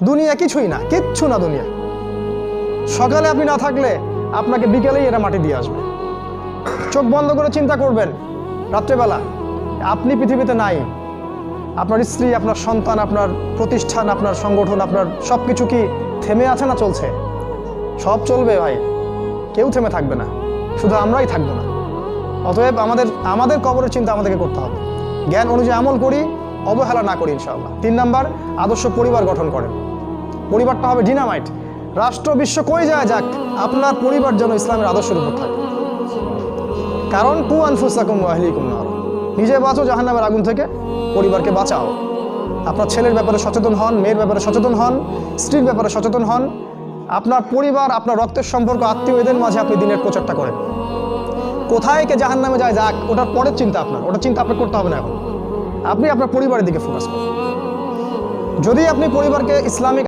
দুনিয়া কিছুই না, কিচ্ছু না দুনিয়া। সকালে আপনি না থাকলে আপনাকে বিকেলেই এরা মাটি দিয়ে আসবে। চোখ বন্ধ করে চিন্তা করবেন, রাত্রেবেলা আপনি পৃথিবীতে নাই, আপনার স্ত্রী, আপনার সন্তান, আপনার প্রতিষ্ঠান, আপনার সংগঠন, আপনার সব কিছু কি থেমে আছে না চলছে? সব চলবে ভাই, কেউ থেমে থাকবে না, শুধু আমরাই থাকবো না। অতএব আমাদের কবরের চিন্তা আমাদেরকে করতে হবে। জ্ঞান অনুযায়ী আমল করি, অবহেলা না করি ইনশাআল্লাহ। 3 নাম্বার, আদর্শ পরিবার গঠন করেন। পরিবারটা হবে ডিনামাইট। রাষ্ট্র বিশ্ব কই যায় যাক, আপনার পরিবার যেন ইসলামের আদর্শের উপর থাকে। কারণ কু আনফুসাকুম ওয়া আহলিকুম নার, নিজে বাঁচো জাহান্নামের আগুন থেকে, পরিবারকে বাঁচাও। আপনার ছেলের ব্যাপারে সচেতন হন, মেয়ের ব্যাপারে সচেতন হন, স্ত্রীর ব্যাপারে সচেতন হন। আপনার পরিবার, আপনার রক্তের সম্পর্ক, আত্মীয়, এদের মাঝে আপনি দিনের প্রচারটা করেন। কোথায় কে জাহান্নামে যায় যাক, ওটার পরের চিন্তা আপনার, ওটা চিন্তা আপনার করতে হবে না। এখন আপনি আপনার পরিবারের দিকে ফোকাস করুন। যদি আপনি পরিবারকে ইসলামিক